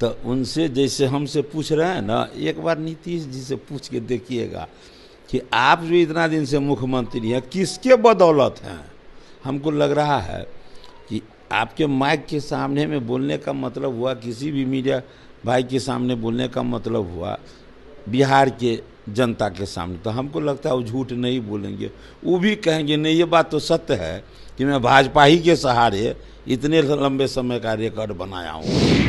तो उनसे जैसे हमसे पूछ रहे हैं ना, एक बार नीतीश जी से पूछ के देखिएगा कि आप जो इतना दिन से मुख्यमंत्री हैं किसके बदौलत हैं। हमको लग रहा है कि आपके माइक के सामने में बोलने का मतलब हुआ, किसी भी मीडिया भाई के सामने बोलने का मतलब हुआ बिहार के जनता के सामने। तो हमको लगता है वो झूठ नहीं बोलेंगे, वो भी कहेंगे नहीं ये बात तो सत्य है कि मैं भाजपा ही के सहारे इतने लंबे समय का रिकॉर्ड बनाया हूँ।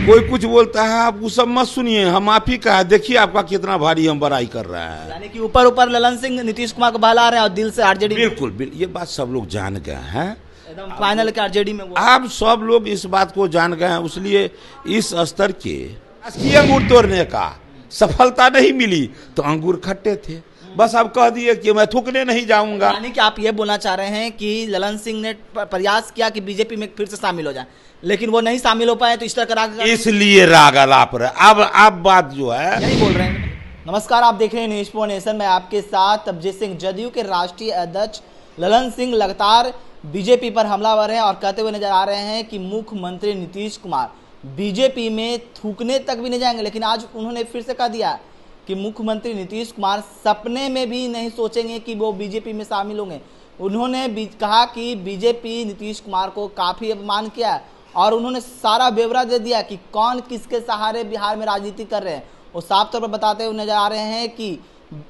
कोई कुछ बोलता है आप वो सब मत सुनिए, हम आप ही का है, देखिए आपका कितना भारी हम बड़ाई कर रहे हैं। यानी कि ऊपर ऊपर ललन सिंह नीतीश कुमार को बहला रहे हैं और दिल से आरजेडी। बिल्कुल बिल्कुल, ये बात सब लोग जान गए हैं, एकदम फाइनल के आरजेडी में आप सब लोग इस बात को जान गए हैं। इसलिए इस स्तर के राजकीय अंगूर तोड़ने का सफलता नहीं मिली तो अंगूर खट्टे थे, बस अब कह दिए कि मैं थूकने नहीं जाऊंगा। यानी कि आप ये बोलना चाह रहे हैं कि ललन सिंह ने प्रयास किया कि बीजेपी में फिर से शामिल हो जाए, लेकिन वो नहीं शामिल हो पाए, तो इस तरह का राग इसलिए राग अलाप रहे। अब बात जो है यही बोल रहे हैं। नमस्कार, आप देख रहे हैं न्यूज़ नेशन में आपके साथ अभिजीत सिंह। जदयू के राष्ट्रीय अध्यक्ष ललन सिंह लगातार बीजेपी पर हमलावर हैं और कहते हुए नजर आ रहे हैं कि मुख्यमंत्री नीतीश कुमार बीजेपी में थूकने तक भी नहीं जाएंगे। लेकिन आज उन्होंने फिर से कह दिया कि मुख्यमंत्री नीतीश कुमार सपने में भी नहीं सोचेंगे कि वो बीजेपी में शामिल होंगे। उन्होंने कहा कि बीजेपी नीतीश कुमार को काफ़ी अपमान किया और उन्होंने सारा ब्यौरा दे दिया कि कौन किसके सहारे बिहार में राजनीति कर रहे हैं। वो साफ तौर पर बताते हुए नजर आ रहे हैं कि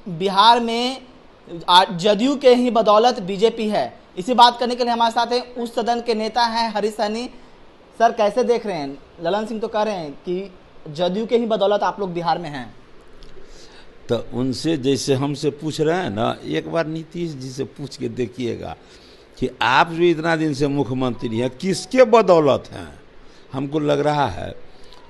बिहार में जदयू के ही बदौलत बीजेपी है। इसी बात करने के लिए हमारे साथ हैं उस सदन के नेता हैं हरीश सहनी। सर, कैसे देख रहे हैं? ललन सिंह तो कह रहे हैं कि जदयू के ही बदौलत आप लोग बिहार में हैं। तो उनसे जैसे हमसे पूछ रहे हैं ना, एक बार नीतीश जी से पूछ के देखिएगा कि आप जो इतना दिन से मुख्यमंत्री हैं किसके बदौलत हैं। हमको लग रहा है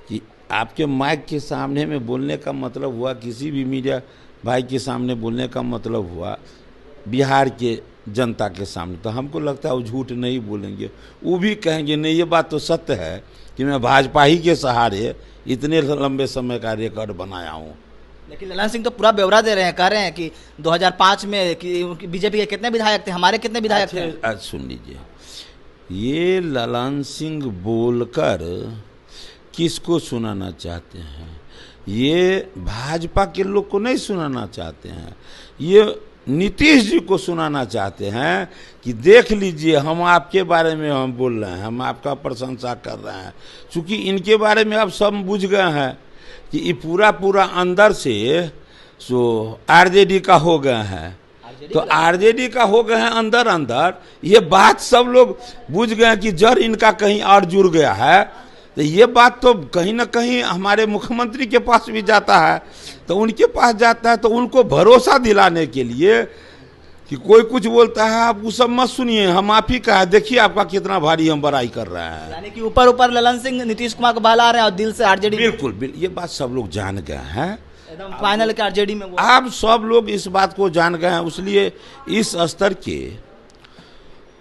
कि आपके माइक के सामने में बोलने का मतलब हुआ, किसी भी मीडिया भाई के सामने बोलने का मतलब हुआ बिहार के जनता के सामने। तो हमको लगता है वो झूठ नहीं बोलेंगे, वो भी कहेंगे नहीं ये बात तो सत्य है कि मैं भाजपा ही के सहारे इतने लंबे समय का रिकॉर्ड बनाया हूँ। लेकिन ललन सिंह तो पूरा ब्यौरा दे रहे हैं, कह रहे हैं कि 2005 में कि बीजेपी के कितने विधायक थे, हमारे कितने विधायक थे। आज सुन लीजिए, ये ललन सिंह बोलकर किसको सुनाना चाहते हैं? ये भाजपा के लोग को नहीं सुनाना चाहते हैं, ये नीतीश जी को सुनाना चाहते हैं कि देख लीजिए हम आपके बारे में हम बोल रहे हैं, हम आपका प्रशंसा कर रहे हैं। चूँकि इनके बारे में अब सब बुझ गए हैं कि ये पूरा अंदर से सो आरजेडी का हो गए हैं, तो आरजेडी का हो गए हैं अंदर। ये बात सब लोग बुझ गए हैं कि जड़ इनका कहीं और जुड़ गया है। तो ये बात तो कहीं ना कहीं हमारे मुख्यमंत्री के पास भी जाता है, तो उनके पास जाता है, तो उनको भरोसा दिलाने के लिए कि कोई कुछ बोलता है आप वो सब मत सुनिए, हम आप ही का है, देखिए आपका कितना भारी हम बड़ाई कर रहे हैं। यानी कि ऊपर ऊपर ललन सिंह नीतीश कुमार को बहला रहे हैं और दिल से आरजेडी। बिल्कुल बिल्कुल, ये बात सब लोग जान गए हैं, एकदम फाइनल के आरजेडी में आप सब लोग इस बात को जान गए हैं। इसलिए इस स्तर के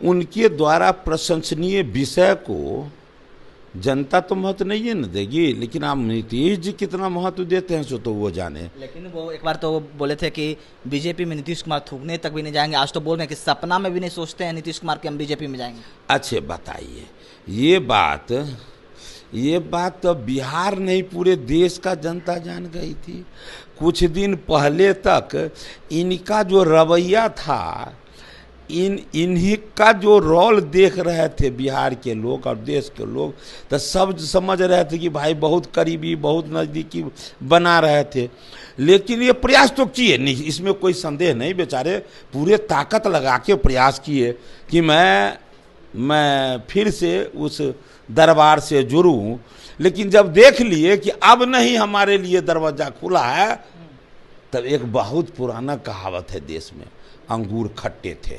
उनके द्वारा प्रशंसनीय विषय को जनता तो महत्व नहीं है न देगी, लेकिन आप नीतीश जी कितना महत्व देते हैं सो तो वो जाने। लेकिन वो एक बार तो बोले थे कि बीजेपी में नीतीश कुमार थूकने तक भी नहीं जाएंगे, आज तो बोल रहे हैं कि सपना में भी नहीं सोचते हैं नीतीश कुमार कि हम बीजेपी में जाएंगे। अच्छे बताइए, ये बात तो बिहार नहीं पूरे देश का जनता जान गई थी। कुछ दिन पहले तक इनका जो रवैया था, इन्हीं का जो रोल देख रहे थे बिहार के लोग और देश के लोग, तो सब समझ रहे थे कि भाई बहुत करीबी बहुत नज़दीकी बना रहे थे। लेकिन ये प्रयास तो किए नहीं, इसमें कोई संदेह नहीं, बेचारे पूरे ताकत लगा के प्रयास किए कि मैं फिर से उस दरबार से जुड़ूं। लेकिन जब देख लिए कि अब नहीं हमारे लिए दरवाज़ा खुला है, तब एक बहुत पुराना कहावत है देश में, अंगूर खट्टे थे।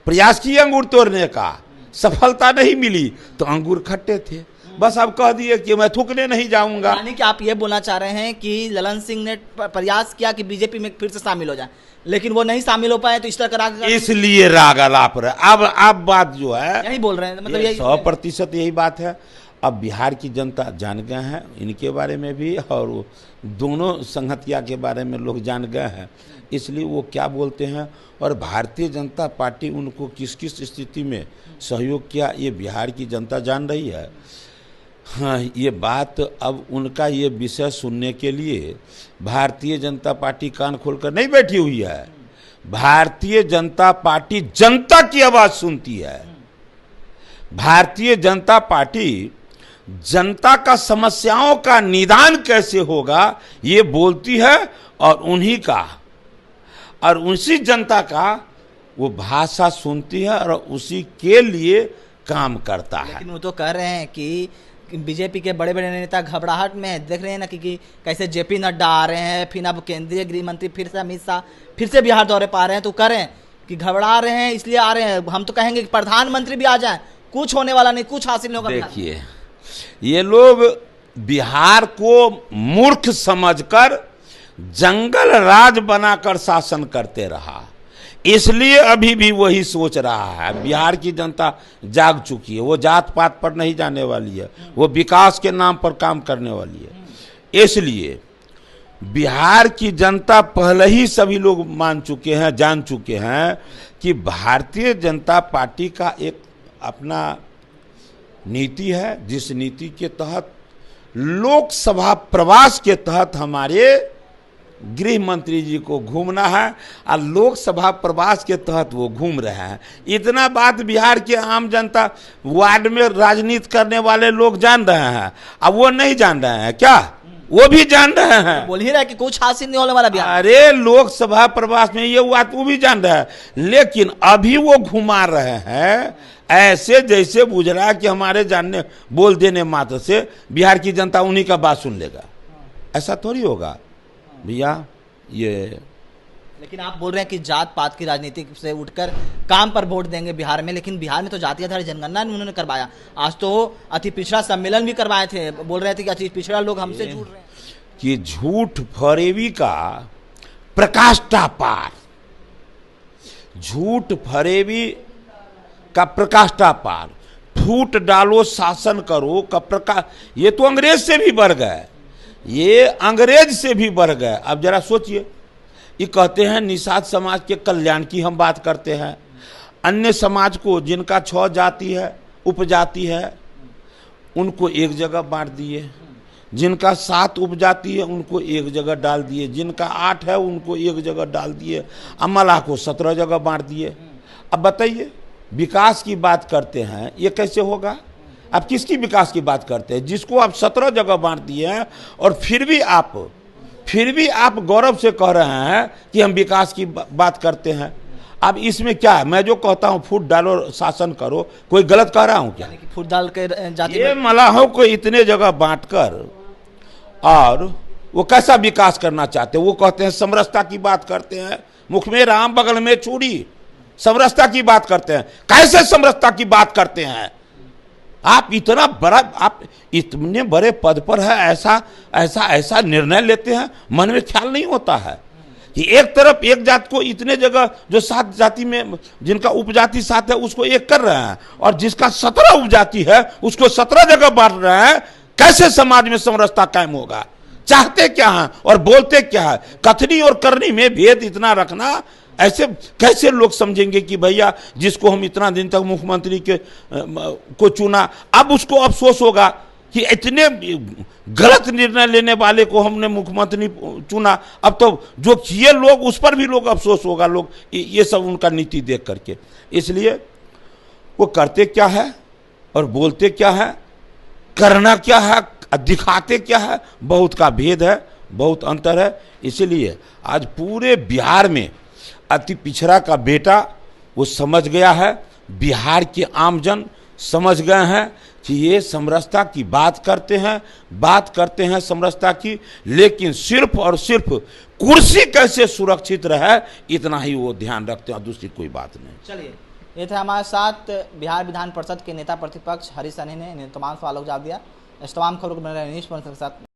प्रयास किए अंगूर तोड़ने का, सफलता नहीं मिली तो अंगूर खट्टे थे, बस अब कह दिए कि मैं थूकने नहीं जाऊंगा। यानी कि आप ये बोलना चाह रहे हैं कि ललन सिंह ने प्रयास किया कि बीजेपी में फिर से शामिल हो जाए, लेकिन वो नहीं शामिल हो पाए, तो इस तरह का राग इसलिए राग अलाप रहे। अब बात जो है यही बोल रहे हैं, मतलब यही 100% यही बात है। अब बिहार की जनता जान गए हैं इनके बारे में भी, और दोनों संगतिया के बारे में लोग जान गए हैं, इसलिए वो क्या बोलते हैं और भारतीय जनता पार्टी उनको किस किस स्थिति में सहयोग किया ये बिहार की जनता जान रही है। हाँ, ये बात अब उनका ये विषय सुनने के लिए भारतीय जनता पार्टी कान खोलकर नहीं बैठी हुई है। भारतीय जनता पार्टी जनता की आवाज सुनती है। भारतीय जनता पार्टी जनता का समस्याओं का निदान कैसे होगा ये बोलती है, और उन्हीं का और उसी जनता का वो भाषा सुनती है और उसी के लिए काम करता है। लेकिन वो तो कह रहे हैं कि बीजेपी के बड़े बड़े नेता घबराहट में हैं। देख रहे हैं ना कि कैसे जेपी नड्डा आ रहे हैं, फिर अब केंद्रीय गृह मंत्री फिर से अमित शाह फिर से बिहार दौरे पर आ रहे हैं, तो कह रहे हैं कि घबरा रहे हैं इसलिए आ रहे हैं। हम तो कहेंगे कि प्रधानमंत्री भी आ जाए, कुछ होने वाला नहीं, कुछ हासिल नहीं होगा। देखिए, ये लोग बिहार को मूर्ख समझकर जंगल राज बनाकर शासन करते रहा, इसलिए अभी भी वही सोच रहा है। बिहार की जनता जाग चुकी है, वो जात पात पर नहीं जाने वाली है, वो विकास के नाम पर काम करने वाली है। इसलिए बिहार की जनता पहले ही सभी लोग मान चुके हैं, जान चुके हैं कि भारतीय जनता पार्टी का एक अपना नीति है, जिस नीति के तहत लोकसभा प्रवास के तहत हमारे गृह मंत्री जी को घूमना है, और लोकसभा प्रवास के तहत वो घूम रहे हैं। इतना बात बिहार के आम जनता, वार्ड में राजनीति करने वाले लोग जान रहे हैं। अब वो नहीं जान रहे हैं क्या? वो भी जान रहे हैं। बोल ही रहा है कि कुछ हासिल नहीं होने वाला बिहार। अरे लोकसभा प्रवास में ये बात वो भी जान रहे हैं, लेकिन अभी वो घुमा रहे हैं ऐसे जैसे बुझ रहा है कि हमारे जानने बोल देने मात्र से बिहार की जनता उन्हीं का बात सुन लेगा। ऐसा थोड़ी होगा भैया। ये लेकिन आप बोल रहे हैं कि जात पात की राजनीति से उठकर काम पर वोट देंगे बिहार में, लेकिन बिहार में तो जातीय आधारित जनगणना उन्होंने करवाया। आज तो अति पिछड़ा सम्मेलन भी करवाए थे, बोल रहे थे कि अति पिछड़ा लोग हमसे जुड़ रहे हैं। कि झूठ फरेबी का प्रकाष्ठा पार, झूठ फरेबी का प्रकाष्ठा पार, फूट डालो शासन करो का प्रकाश, ये तो अंग्रेज से भी बढ़ गए, ये अंग्रेज से भी बढ़ गए। अब जरा सोचिए, ये कहते हैं निषाद समाज के कल्याण की हम बात करते हैं, अन्य समाज को जिनका 6 जाति है, उपजाति है, उनको एक जगह बांट दिए, जिनका 7 उपजाति है उनको एक जगह डाल दिए, जिनका 8 है उनको एक जगह डाल दिए, अमला को 17 जगह बांट दिए। अब बताइए, विकास की बात करते हैं, ये कैसे होगा? आप किसकी विकास की बात करते हैं? जिसको आप 17 जगह बांट दिए हैं, और फिर भी आप गौरव से कह रहे हैं कि हम विकास की बात करते हैं। अब इसमें क्या है? मैं जो कहता हूं फूट डालो शासन करो, कोई गलत कह रहा हूं क्या? फूट डाल के जाति ये मलाहों को इतने जगह बांटकर, और वो कैसा विकास करना चाहते हैं? वो कहते हैं समरसता की बात करते हैं, मुख में राम बगल में छुरी, समरसता की बात करते हैं। कैसे समरसता की बात करते हैं? आप इतना बड़ा, आप इतने बड़े पद पर है, ऐसा निर्णय लेते हैं, मन में ख्याल नहीं होता है कि एक तरफ एक जात को इतने जगह, जो 7 जाति में जिनका उपजाति 7 है उसको एक कर रहे हैं, और जिसका 17 उपजाति है उसको 17 जगह बांट रहे हैं। कैसे समाज में समरसता कायम होगा? चाहते क्या है और बोलते क्या है? कथनी और करनी में भेद इतना रखना, ऐसे कैसे लोग समझेंगे कि भैया जिसको हम इतना दिन तक मुख्यमंत्री को चुना, अब उसको अफसोस होगा कि इतने गलत निर्णय लेने वाले को हमने मुख्यमंत्री चुना, अब तो जो किए लोग उस पर भी लोग अफसोस होगा, लोग ये सब उनका नीति देख करके। इसलिए वो करते क्या है और बोलते क्या है, करना क्या है, दिखाते क्या है, बहुत का भेद है, बहुत अंतर है। इसलिए आज पूरे बिहार में अति पिछड़ा का बेटा वो समझ गया है, बिहार के आमजन समझ गए हैं कि ये समरसता की बात करते हैं समरसता की, लेकिन सिर्फ और सिर्फ कुर्सी कैसे सुरक्षित रहे इतना ही वो ध्यान रखते हैं, दूसरी कोई बात नहीं। चलिए, ये थे हमारे साथ बिहार विधान परिषद के नेता प्रतिपक्ष हरीश सहनी ने तमाम सवालों का जवाब दिया। इस तमाम खबरों को बने रहे नीश के साथ।